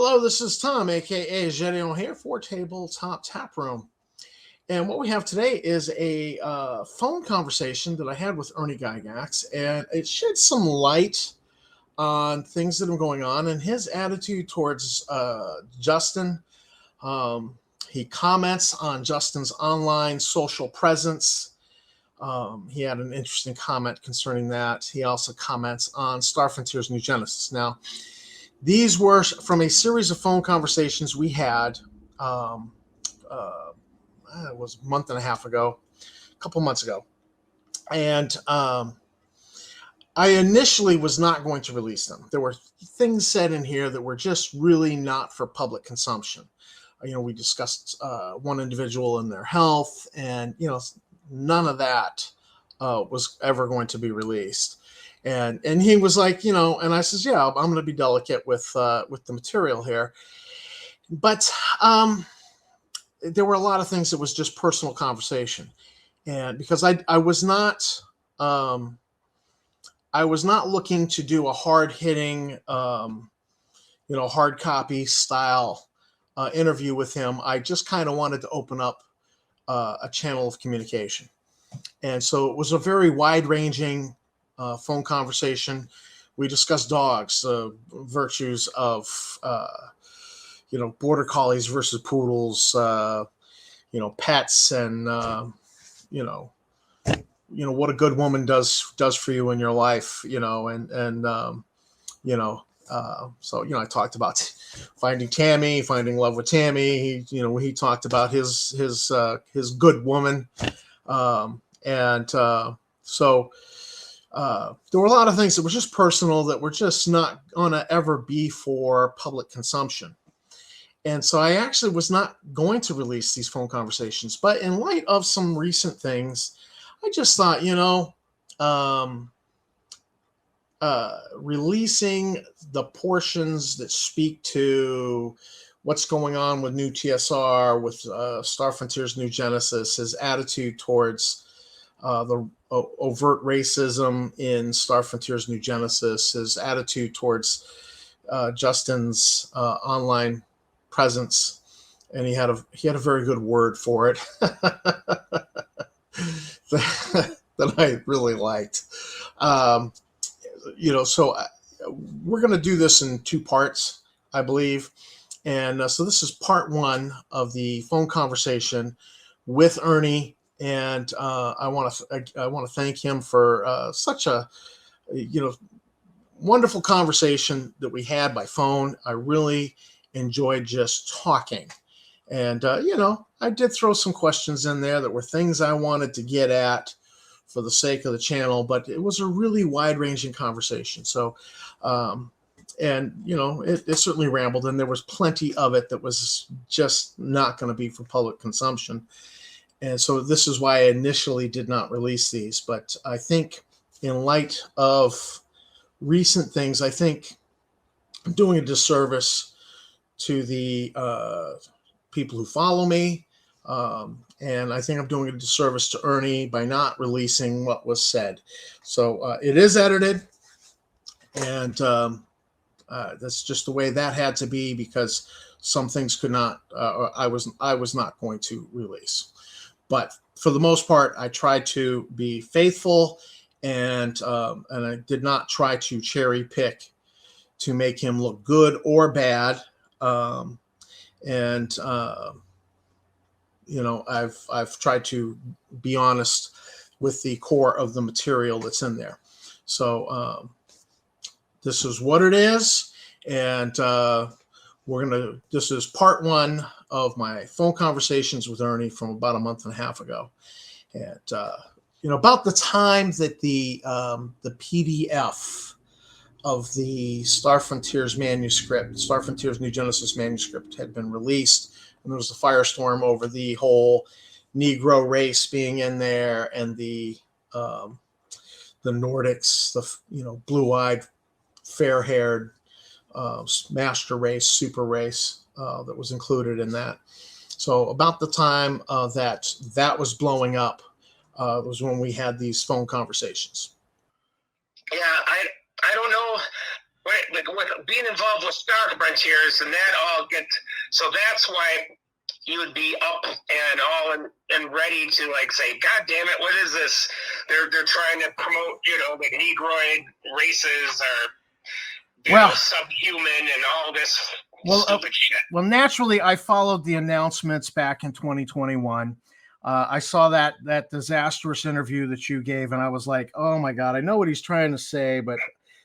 Hello, this is Tom, aka Gedeon here for Tabletop Tap Room. And what we have today is a phone conversation that I had with Ernie Gygax, and it shed some light on things that are going on and his attitude towards Justin. Um, he comments on Justin's online social presence. He had an interesting comment concerning that. He also comments on Star Frontier's New Genesis. Now, these were from a series of phone conversations we had. Um, uh, it was a month and a half ago, a couple months ago. And I initially was not going to release them. There were things said in here that were just really not for public consumption. We discussed one individual and their health, and, none of that was ever going to be released. And he was like, and I says, yeah, I'm going to be delicate with the material here. But there were a lot of things that was just personal conversation. And because I was not looking to do a hard hitting, hard copy style interview with him. I just kind of wanted to open up a channel of communication. And so it was a very wide ranging phone conversation. We discussed dogs, virtues of, border collies versus poodles, pets, and, what a good woman does for you in your life, so, I talked about finding love with Tammy. He talked about his good woman. There were a lot of things that were just personal that were just not going to ever be for public consumption. And so I actually was not going to release these phone conversations. But in light of some recent things, I just thought, releasing the portions that speak to what's going on with new TSR, with Star Frontier's New Genesis, his attitude towards the overt racism in Star Frontier's New Genesis, his attitude towards Justin's online presence, and he had a very good word for it that I really liked. So we're going to do this in two parts, I believe, and so this is part one of the phone conversation with Ernie. And I want to thank him for such a wonderful conversation that we had by phone. I really enjoyed just talking, and I did throw some questions in there that were things I wanted to get at for the sake of the channel, but it was a really wide-ranging conversation. So, it certainly rambled, and there was plenty of it that was just not going to be for public consumption. And so this is why I initially did not release these. But I think in light of recent things, I think I'm doing a disservice to the people who follow me. And I think I'm doing a disservice to Ernie by not releasing what was said. So it is edited. And that's just the way that had to be, because some things could not, I was not going to release. But for the most part, I tried to be faithful, and I did not try to cherry pick to make him look good or bad. I've tried to be honest with the core of the material that's in there. So this is what it is, and this is part one of my phone conversations with Ernie from about a month and a half ago. And, about the time that the PDF of the Star Frontier's manuscript, Star Frontier's New Genesis manuscript, had been released, and there was a firestorm over the whole Negro race being in there, and the Nordics, the, blue-eyed, fair-haired, master race, super race that was included in that. So about the time that was blowing up was when we had these phone conversations. Yeah, I don't know with being involved with Star Frontiers, and that all gets, so that's why you would be up and all and ready to like say, God damn it, what is this? They're trying to promote, the Negroid races or subhuman and all this stupid shit. Well, naturally, I followed the announcements back in 2021. I saw that disastrous interview that you gave, and I was like, oh my God, I know what he's trying to say, but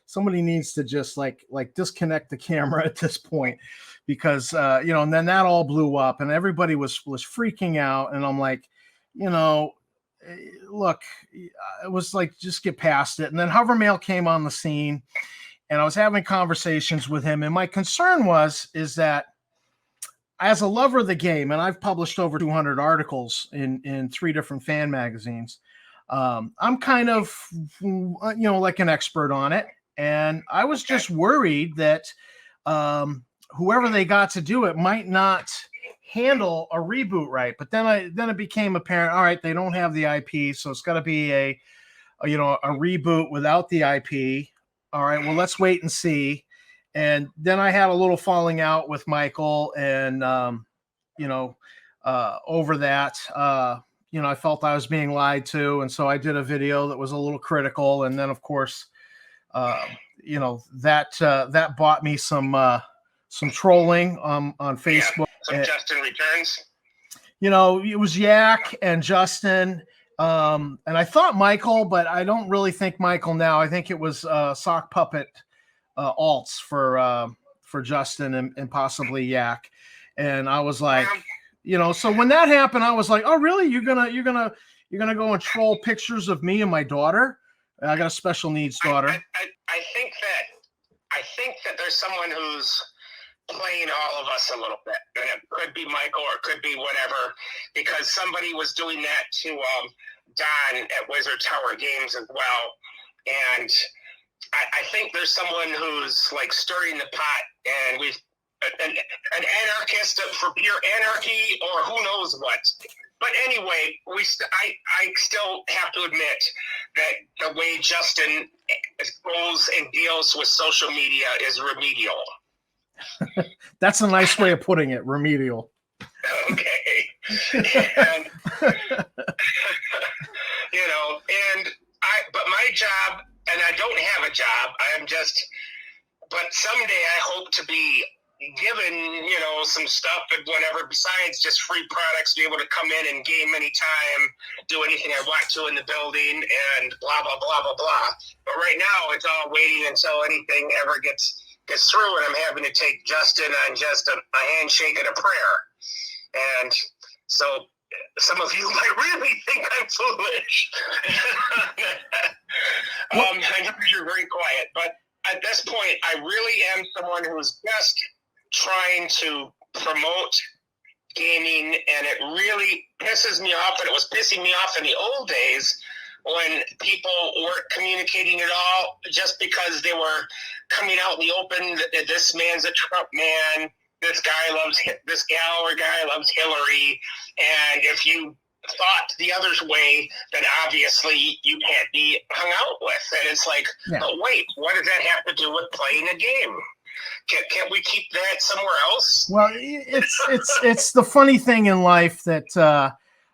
somebody needs to just like disconnect the camera at this point, because and then that all blew up and everybody was freaking out, and I'm like, look, it was like, just get past it. And then Hovermail came on the scene, and I was having conversations with him, and my concern is that as a lover of the game, and I've published over 200 articles in 3 different fan magazines, I'm kind of like an expert on it, and I was just worried that whoever they got to do it might not handle a reboot right. But then it became apparent, all right, they don't have the IP, so it's got to be a reboot without the IP. All right, well, let's wait and see. And then I had a little falling out with Michael, and over that, I felt I was being lied to, and so I did a video that was a little critical. And then, of course, that bought me some trolling on Facebook. Some Justin returns. It was Yak and Justin, and I thought Michael, but I don't really think Michael now. I think it was Sock Puppet alts for Justin and possibly Yak. And I was like, so when that happened, I was like, oh really? You're gonna go and troll pictures of me and my daughter? I got a special needs daughter. I think that there's someone who's playing all of us a little bit, and it could be Michael or it could be whatever, because somebody was doing that to Don at Wizard Tower Games as well, and I think there's someone who's like stirring the pot, and we've an anarchist for pure anarchy or who knows what. But anyway, I still have to admit that the way Justin goes and deals with social media is remedial. That's a nice way of putting it, remedial. Okay. But my job, and I don't have a job, but someday I hope to be given, some stuff and whatever besides just free products, be able to come in and game anytime, do anything I want to in the building, and blah, blah, blah, blah, blah. But right now, it's all waiting until anything ever gets through, and I'm having to take Justin on just a handshake and a prayer. And so some of you might really think I'm foolish. I know you're very quiet, but at this point, I really am someone who's just trying to promote gaming, and it really pisses me off, and it was pissing me off in the old days when people weren't communicating at all just because they were coming out in the open. This man's a Trump man. This gal or guy loves Hillary. And if you thought the other's way, then obviously you can't be hung out with. And it's like, But wait, what does that have to do with playing a game? Can't we keep that somewhere else? Well, it's the funny thing in life that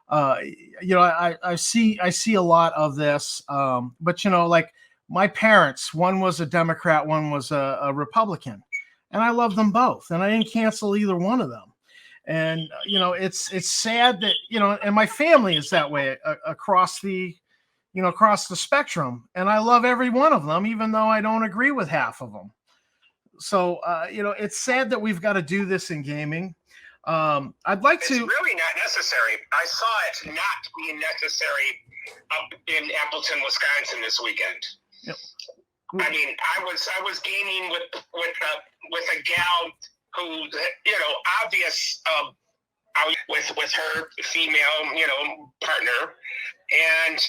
I see a lot of this, but like my parents, one was a Democrat, one was a Republican, and I love them both, and I didn't cancel either one of them. And it's sad that and my family is that way across the spectrum, and I love every one of them, even though I don't agree with half of them. So it's sad that we've got to do this in gaming. I'd like to. It's really not necessary. I saw it not being necessary up in Appleton, Wisconsin this weekend. Yep. I mean, I was gaming with a gal who, obvious, with her female, partner, and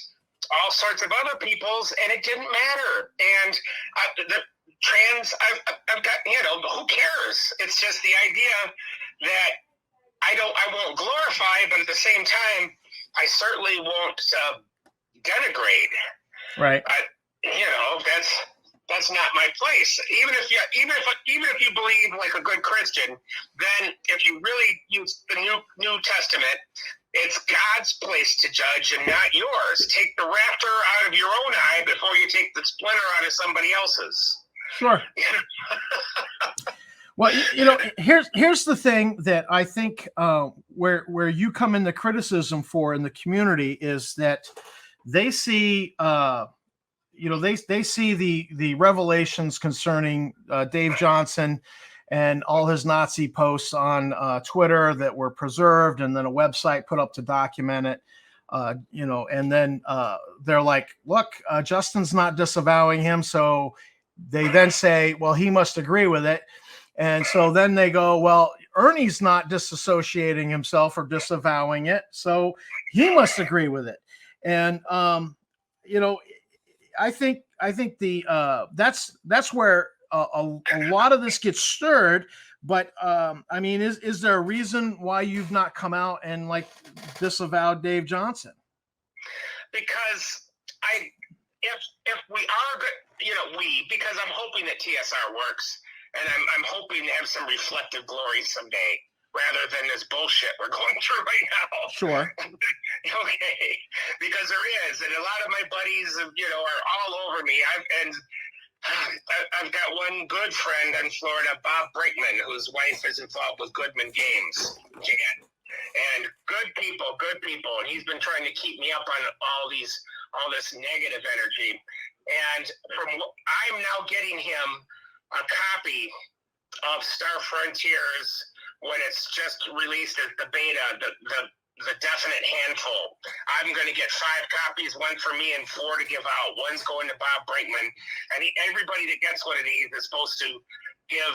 all sorts of other people's, and it didn't matter. And the trans, I've got, who cares? It's just the idea that I won't glorify, but at the same time, I certainly won't denigrate. Right. That's. That's not my place. Even if you believe like a good Christian, then if you really use the New Testament, it's God's place to judge and not yours. Take the raptor out of your own eye before you take the splinter out of somebody else's. Sure. Well, here's the thing that I think where you come into criticism for in the community is that they see they see the revelations concerning Dave Johnson and all his Nazi posts on Twitter that were preserved, and then a website put up to document it. And then they're like, look, Justin's not disavowing him, so they then say, well, he must agree with it. And so then they go, well, Ernie's not disassociating himself or disavowing it, so he must agree with it. And I think that's where a lot of this gets stirred. But I mean, is there a reason why you've not come out and like disavowed Dave Johnson? Because if we are good, because I'm hoping that TSR works. And I'm hoping to have some reflective glory someday, rather than this bullshit we're going through right now. Sure. Okay. Because there is, and a lot of my buddies, are all over me. I've got one good friend in Florida, Bob Brinkman, whose wife is involved with Goodman Games, Jan. And good people, and he's been trying to keep me up on all this negative energy. And I'm now getting him a copy of Star Frontiers when it's just released as the beta, the definite handful. I'm going to get 5 copies, 1 for me and 4 to give out. One's going to Bob Brinkman, and everybody that gets one of these is supposed to give,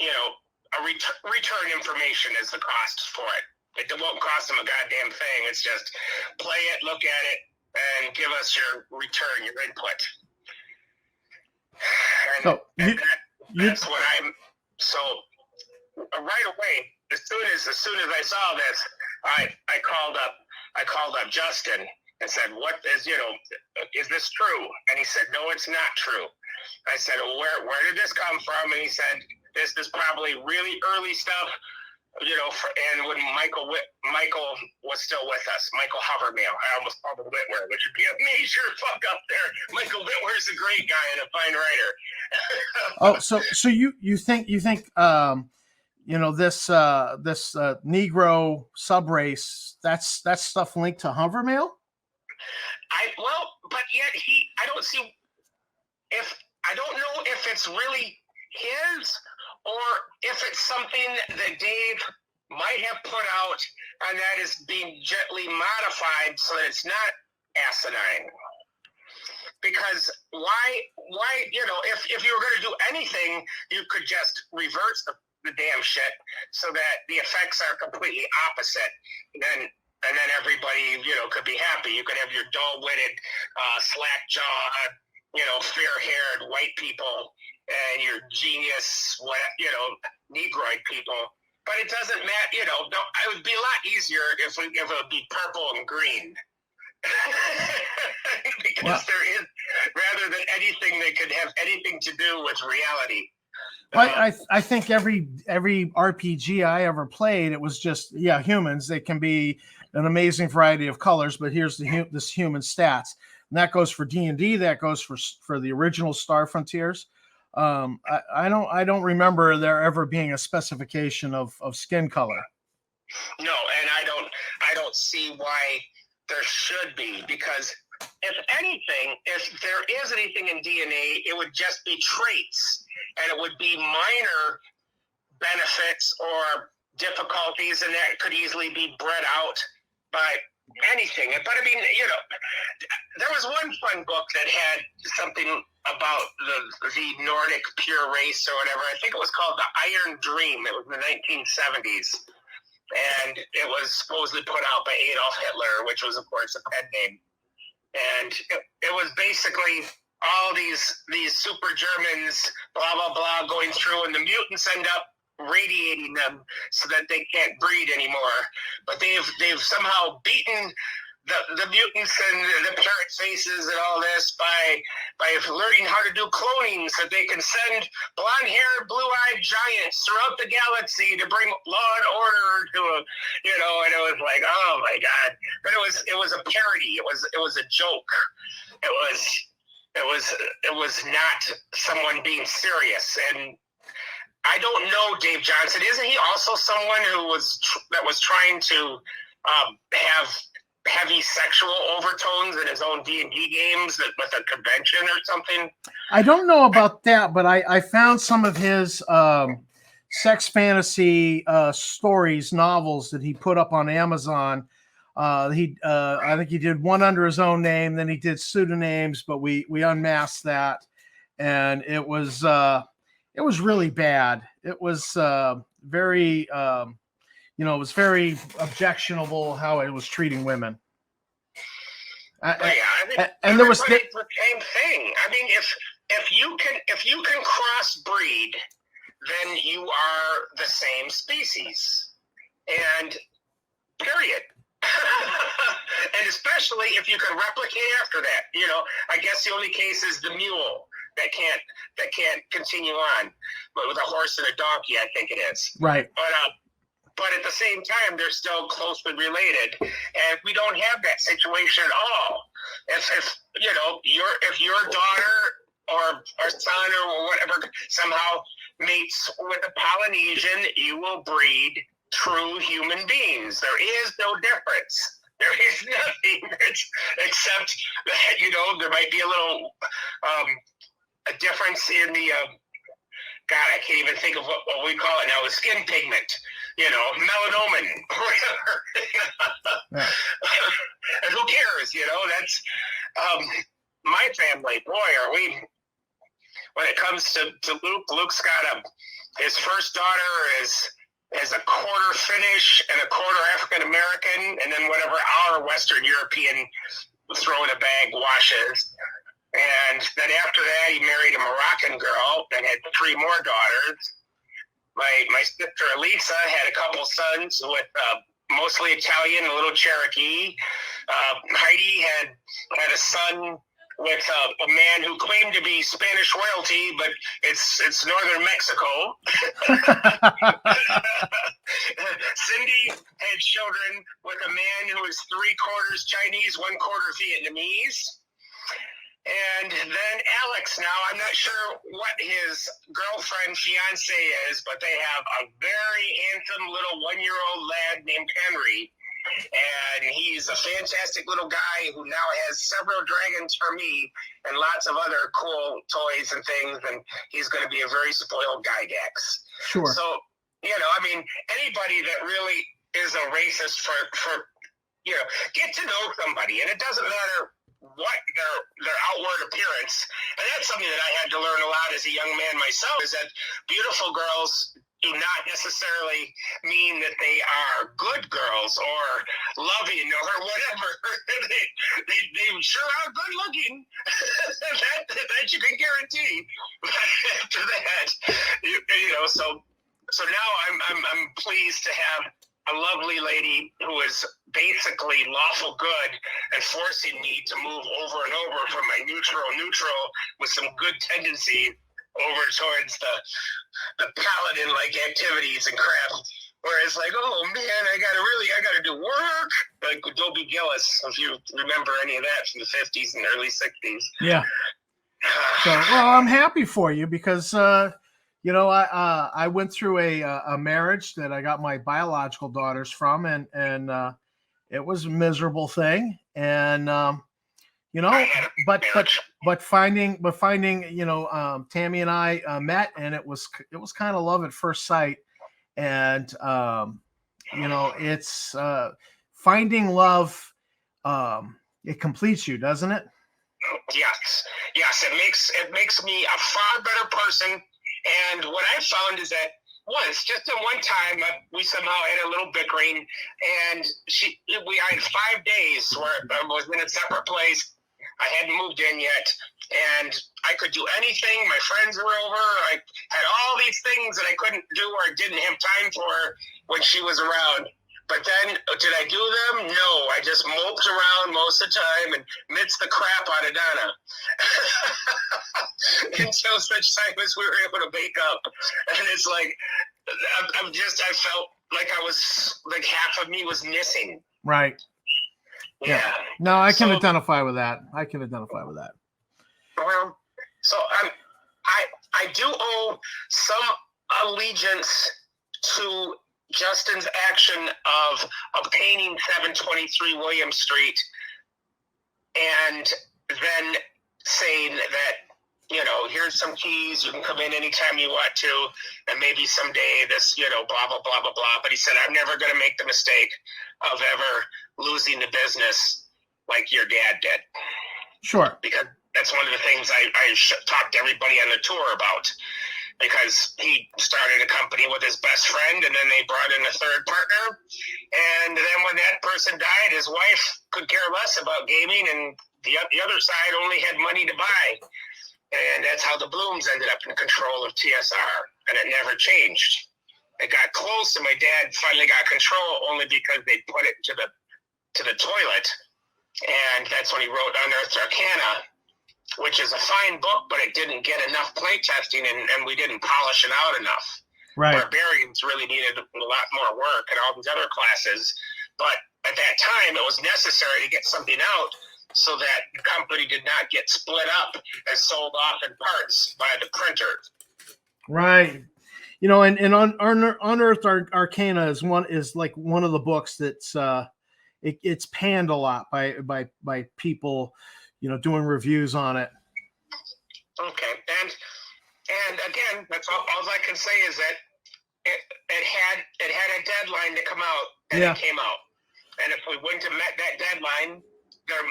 a return information as the cost for it. It won't cost them a goddamn thing. It's just play it, look at it, and give us your return, your input. That's what I'm. So right away, as soon as I saw this, I called up Justin and said, "What is this true?" And he said, "No, it's not true." I said, well, "Where did this come from?" And he said, "This is probably really early stuff." And when Michael was still with us, Michael Hovermail, I almost called him Whitwer, which would be a major fuck up there. Michael Whitwer's a great guy and a fine writer. So you think this Negro subrace, that's stuff linked to Hovermail? But yet I don't know if it's really his, or if it's something that Dave might have put out and that is being gently modified so that it's not asinine. Because why if you were going to do anything, you could just reverse the damn shit so that the effects are completely opposite. And then everybody, could be happy. You could have your dull-witted, slack-jawed, fair-haired white people and your genius, Negroid people. But it doesn't matter, it would be a lot easier if it would be purple and green. Because there is, rather than anything that could have anything to do with reality. I think every RPG I ever played, it was just, humans. They can be an amazing variety of colors, but here's this human stats. And that goes for D&D, that goes for the original Star Frontiers. I don't remember there ever being a specification of skin color. No, and I don't see why there should be, because if there is anything in DNA, it would just be traits, and it would be minor benefits or difficulties, and that could easily be bred out by anything. But I mean, there was one fun book that had something about the Nordic pure race or whatever. I think it was called The Iron Dream. It was in the 1970s. And it was supposedly put out by Adolf Hitler, which was, of course, a pen name. And it was basically all these super Germans, blah, blah, blah, going through, and the mutants end up radiating them so that they can't breed anymore. But they've somehow beaten the mutants and the parrot faces and all this by learning how to do cloning so they can send blonde-haired, blue-eyed giants throughout the galaxy to bring law and order to a, and it was like, oh my God. But it was a parody. It was a joke. It was not someone being serious. And I don't know Dave Johnson. Isn't he also someone that was trying to have heavy sexual overtones in his own D&D games with a convention or something? I don't know about that, but I found some of his sex fantasy stories, novels that he put up on Amazon. I think he did one under his own name, then he did pseudonyms, but we unmasked that, and it was really bad. It was very it was very objectionable how it was treating women. I think and there was the same thing. I mean, if you can crossbreed, then you are the same species, and period. And especially if you can replicate after that. I guess the only case is the mule that can't continue on, but with a horse and a donkey, I think it is. Right. But at the same time, they're still closely related, and we don't have that situation at all. If your daughter or son or whatever somehow mates with a Polynesian, you will breed true human beings. There is no difference. There is nothing except that there might be a little a difference in the God, I can't even think of what we call it now, the skin pigment, melanomen, whatever. Yeah. And who cares, that's my family. Boy, are we, when it comes to Luke's got his first daughter is a quarter Finnish and a quarter African American, and then whatever our Western European throw in a bag washes. And then after that, he married a Moroccan girl and had 3 more daughters. My sister Elisa had a couple sons with mostly Italian, a little Cherokee. Heidi had a son with a man who claimed to be Spanish royalty, but it's northern Mexico. Cindy had children with a man who is 3/4 Chinese, 1/4 Vietnamese. And then Alex, now I'm not sure what his girlfriend, fiance is, but they have a very handsome little 1-year-old lad named Henry. And he's a fantastic little guy who now has several dragons for me and lots of other cool toys and things. And he's going to be a very spoiled Gygax. Sure. So, anybody that really is a racist for get to know somebody. And it doesn't matter what their outward appearance, and that's something that I had to learn a lot as a young man myself, is that beautiful girls do not necessarily mean that they are good girls or loving or whatever. they sure are good looking. that you can guarantee. But after that, so now I'm pleased to have a lovely lady who is basically lawful good and forcing me to move over and over from my neutral with some good tendency over towards the paladin-like activities and crap. Whereas oh man, I gotta do work. Like Dobie Gillis, if you remember any of that from the 50s and early 60s. Yeah. So, well, I'm happy for you because I went through a marriage that I got my biological daughters from, and it was a miserable thing. And but finding Tammy and I met, and it was kind of love at first sight. And it's finding love. It completes you, doesn't it? Yes. It makes me a far better person. And what I found is that just at one time, we somehow had a little bickering, and I had 5 days where I was in a separate place. I hadn't moved in yet, and I could do anything. My friends were over. I had all these things that I couldn't do or didn't have time for when she was around. But then, did I do them? No, I just moped around most of the time and mitzed the crap out of Donna until such time as we were able to make up. And it's like, I felt like I was, like half of me was missing. Right. Yeah. No, I can So- identify with that. Well, so I do owe some allegiance to Justin's action of obtaining 723 William Street and then saying that, you know, here's some keys, you can come in anytime you want to, and maybe someday this, you know, blah, blah, blah, blah, blah. But he said, I'm never going to make the mistake of ever losing the business like your dad did. Sure. Because that's one of the things I talked to everybody on the tour about. Because he started a company with his best friend, and then they brought in a third partner. And then when that person died, his wife could care less about gaming, and the other side only had money to buy. And that's how the Blooms ended up in control of TSR, and it never changed. It got close, and my dad finally got control only because they put it to the toilet. And that's when he wrote Unearthed Arcana, which is a fine book, but it didn't get enough play testing, and we didn't polish it out enough. Right. Barbarians really needed a lot more work and all these other classes. But at that time, it was necessary to get something out so that the company did not get split up and sold off in parts by the printer. Right. You know, and Unearthed Arcana is one of the books that's it's panned a lot by people, you know, doing reviews on it. Okay, and again, that's all I can say is that it had a deadline to come out, and it came out. And if we wouldn't have met that deadline, there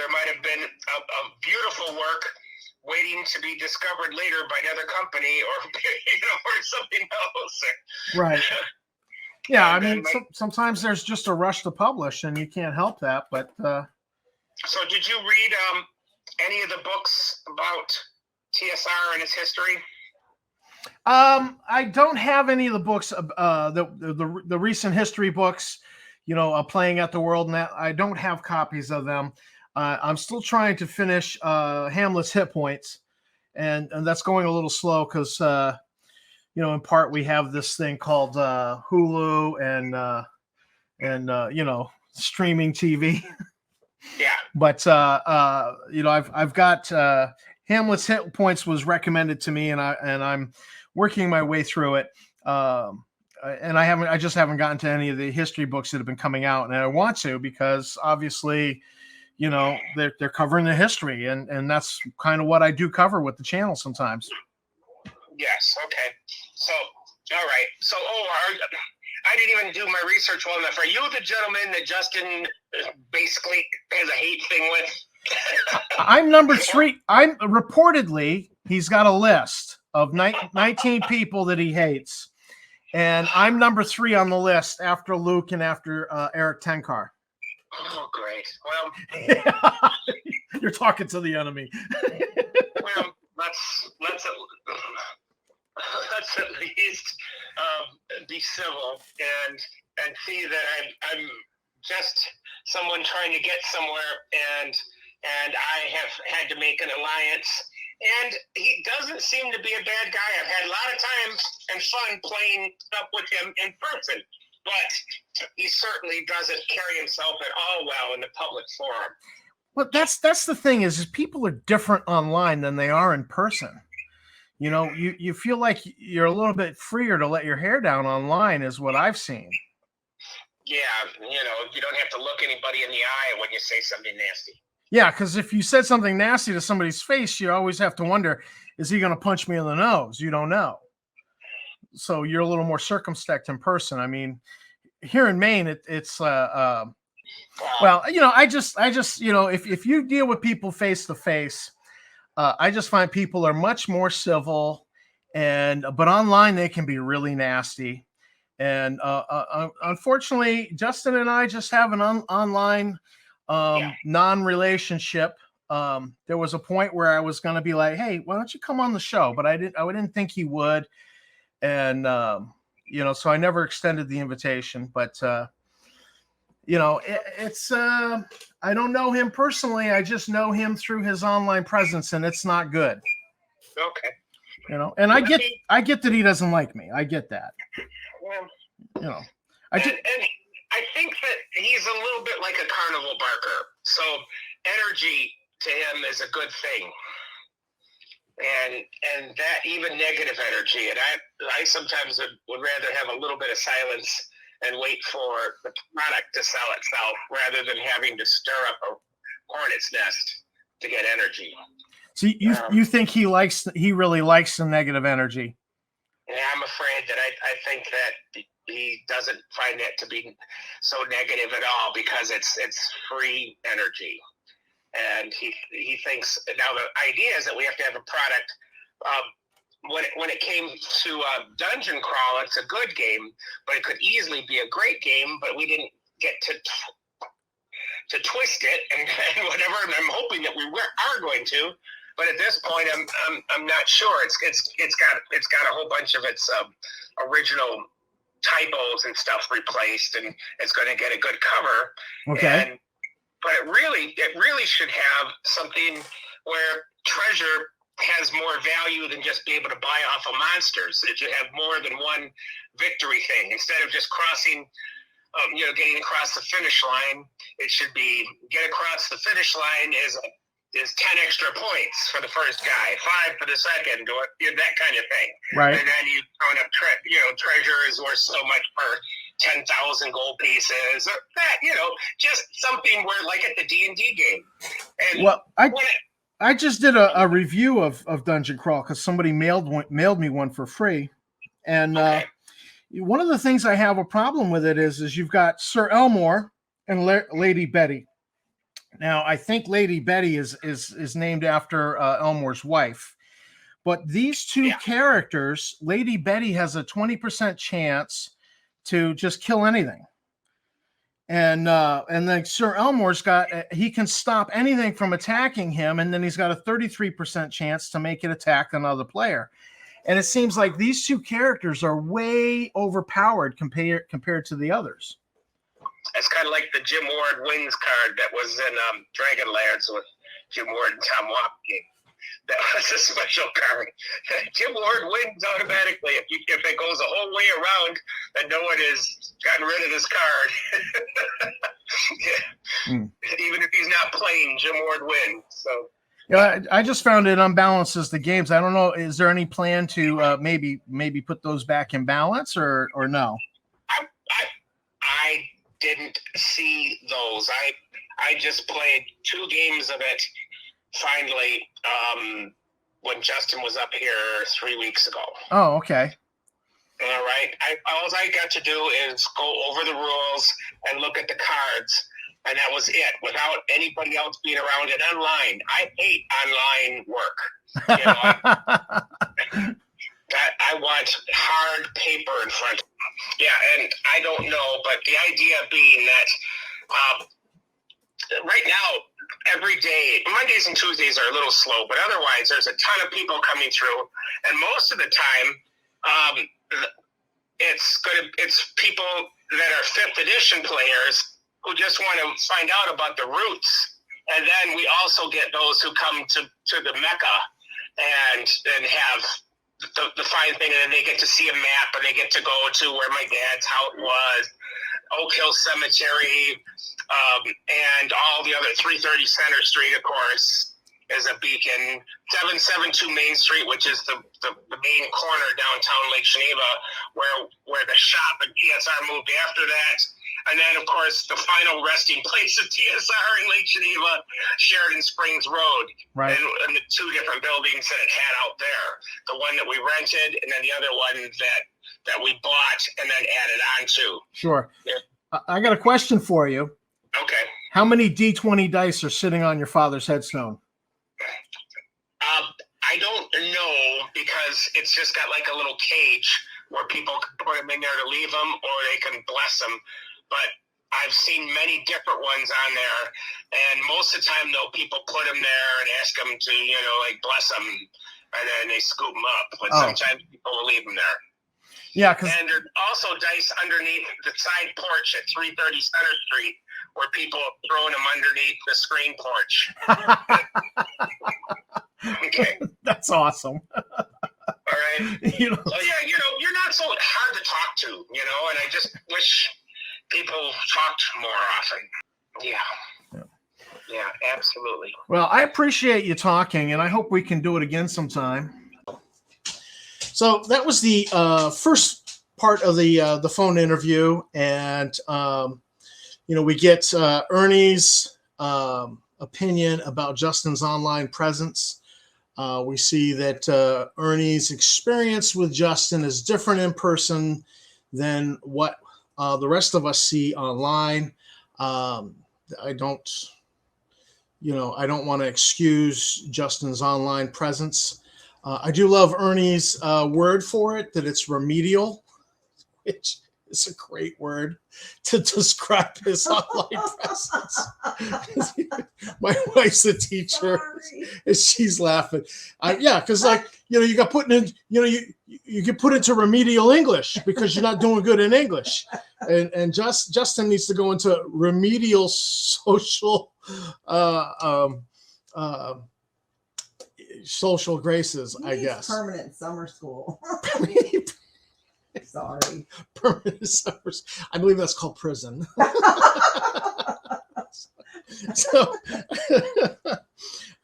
might have been a beautiful work waiting to be discovered later by another company, or or something else. Right. Yeah, I mean, sometimes there's just a rush to publish, and you can't help that. But so, did you read any of the books about TSR and its history? I don't have any of the books, the recent history books, you know, Playing at the World, and that I don't have copies of them. I'm still trying to finish Hamlet's Hit Points, and that's going a little slow because, you know, in part we have this thing called Hulu and you know, streaming TV. Yeah. But you know, I've got Hamlet's Hit Points was recommended to me, and I'm working my way through it. And I just haven't gotten to any of the history books that have been coming out, and I want to, because obviously, you know, they're covering the history, and that's kind of what I do cover with the channel sometimes. Yes. Okay. So, all right. So, I didn't even do my research well enough. Are you the gentleman that Justin basically has a hate thing with? I'm number 3. I'm reportedly, he's got a list of 19 people that he hates, and I'm number 3 on the list after Luke and after Eric Tenkar. Oh, great. Well, you're talking to the enemy. Well, let's at least be civil and see that I'm just someone trying to get somewhere, and I have had to make an alliance. And he doesn't seem to be a bad guy. I've had a lot of time and fun playing stuff with him in person, but he certainly doesn't carry himself at all well in the public forum. Well, that's the thing is people are different online than they are in person. You know, you feel like you're a little bit freer to let your hair down online, is what I've seen. Yeah, you know, you don't have to look anybody in the eye when you say something nasty. Yeah, because if you said something nasty to somebody's face, you always have to wonder, is he going to punch me in the nose? You don't know. So you're a little more circumspect in person. I mean, here in Maine, it's well, you know, I just, you know, if you deal with people face to face, I just find people are much more civil, but online they can be really nasty. And unfortunately, Justin and I just have an online non-relationship. There was a point where I was going to be like, hey, why don't you come on the show? But I didn't think he would. And so I never extended the invitation, but it's I don't know him personally. I just know him through his online presence, and it's not good. Okay. And I get that he doesn't like me. I get that. Well, and I think that he's a little bit like a carnival barker. So energy to him is a good thing. And that even negative energy. And I sometimes would rather have a little bit of silence and wait for the product to sell itself rather than having to stir up a hornet's nest to get energy. So you think he really likes the negative energy? Yeah, I'm afraid that I think that he doesn't find it to be so negative at all because it's free energy. And he thinks now the idea is that we have to have a product. When it came to Dungeon Crawl, it's a good game, but it could easily be a great game. But we didn't get to twist it and whatever. And I'm hoping that we are going to. But at this point, I'm not sure. It's got a whole bunch of its original typos and stuff replaced, and it's going to get a good cover. Okay. But it really should have something where treasure has more value than just be able to buy off of monsters. It should have more than one victory thing. Instead of just crossing, getting across the finish line, it should be get across the finish line is 10 extra points for the first guy, 5 for the second, or that kind of thing. Right. And then you count up, treasure is worth so much per 10,000 gold pieces, or that, just something where, like at the D&D game. And well, I just did a review of Dungeon Crawl because somebody mailed me one for free, and okay. One of the things I have a problem with it is you've got Sir Elmore and Lady Betty. Now, I think Lady Betty is named after Elmore's wife, but these two characters, Lady Betty has a 20% chance to just kill anything, and then Sir Elmore's he can stop anything from attacking him, and then he's got a 33% chance to make it attack another player. And it seems like these two characters are way overpowered compared to the others. It's kind of like the Jim Ward wins card that was in Dragonlance with Jim Ward and Tom Wapke. That was a special card. Jim Ward wins automatically if it goes the whole way around and no one has gotten rid of this card. Even if he's not playing, Jim Ward wins. So. I just found it unbalances the games. I don't know. Is there any plan to maybe put those back in balance or no? I didn't see those. I just played 2 games of it finally when Justin was up here 3 weeks ago. Oh, okay. All right. All I got to do is go over the rules and look at the cards, and that was it, without anybody else being around and online. I hate online work. I want hard paper in front of me. Yeah, and I don't know, but the idea being that right now, every day, Mondays and Tuesdays are a little slow, but otherwise there's a ton of people coming through, and most of the time it's people that are 5th edition players who just want to find out about the roots. And then we also get those who come to the Mecca and have the fine thing, and then they get to see a map, and they get to go to where my dad's house was, Oak Hill Cemetery, and all the other 330 Center Street, of course, is a beacon. 772 Main Street, which is the main corner downtown Lake Geneva, where the shop and TSR moved after that. And then, of course, the final resting place of TSR in Lake Geneva, Sheridan Springs Road. Right. And the 2 different buildings that it had out there. The one that we rented, and then the other one that we bought and then added on to. Sure. Yeah. I got a question for you. Okay. How many D20 dice are sitting on your father's headstone? I don't know, because it's just got like a little cage where people can put them in there to leave them, or they can bless them. But I've seen many different ones on there, and most of the time, though, people put them there and ask them to, bless them, and then they scoop them up. But sometimes people will leave them there. Yeah, because and there's also dice underneath the side porch at 330 Center Street, where people are throwing them underneath the screen porch. Okay. That's awesome. All right. So yeah, you're not so hard to talk to, and I just wish people talked more often. Yeah, absolutely. Well, I appreciate you talking, and I hope we can do it again sometime. So that was the first part of the phone interview, and we get Ernie's opinion about Justin's online presence. We see that Ernie's experience with Justin is different in person than what the rest of us see online. I don't want to excuse Justin's online presence. I do love Ernie's word for it, that it's remedial, which is a great word to describe his online presence. My wife's a teacher, and she's laughing. Because you got put in, you get put into remedial English because you're not doing good in English, and Justin needs to go into remedial social social graces, I guess. Permanent summer school. Sorry. Permanent summers. I believe that's called prison. So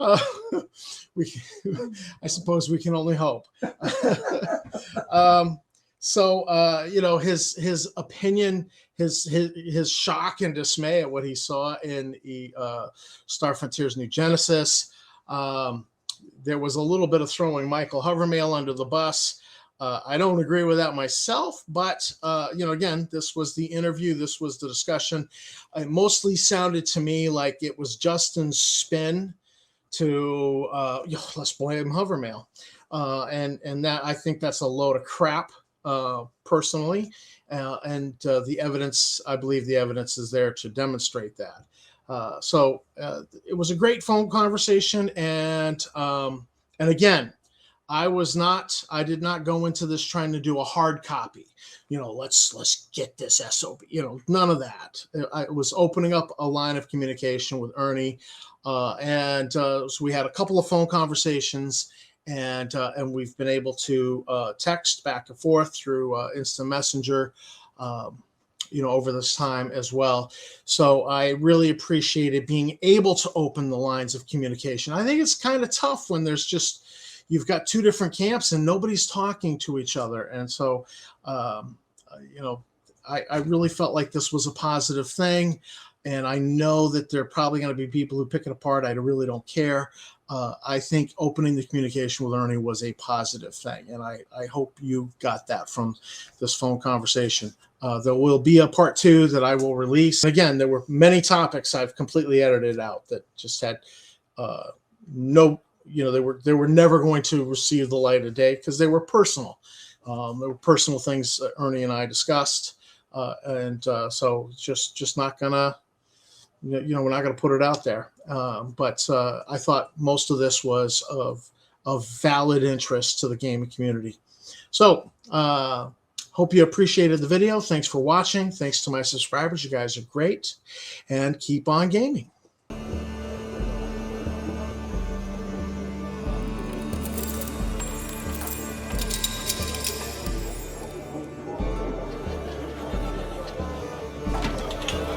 I suppose we can only hope. His opinion, his shock and dismay at what he saw in the Star Frontiers New Genesis. There was a little bit of throwing Michael Hovermail under the bus. I don't agree with that myself, but again, this was the interview. This was the discussion. It mostly sounded to me like it was Justin's spin to let's blame Hovermail, and that, I think that's a load of crap, personally. And the evidence, I believe the evidence is there to demonstrate that. So it was a great phone conversation, and again, I did not go into this trying to do a hard copy. Let's get this SOB. None of that. I was opening up a line of communication with Ernie, and so we had a couple of phone conversations, and we've been able to text back and forth through Instant Messenger, over this time as well. So I really appreciated being able to open the lines of communication. I think it's kind of tough when you've got two different camps and nobody's talking to each other. And so, I really felt like this was a positive thing. And I know that there are probably going to be people who pick it apart. I really don't care. I think opening the communication with Ernie was a positive thing. And I hope you got that from this phone conversation. There will be a part 2 that I will release. Again, there were many topics I've completely edited out that just had they were never going to receive the light of day because they were personal. There were personal things Ernie and I discussed. So just not gonna, we're not gonna put it out there. But I thought most of this was of valid interest to the gaming community. So hope you appreciated the video. Thanks for watching. Thanks to my subscribers. You guys are great, and keep on gaming.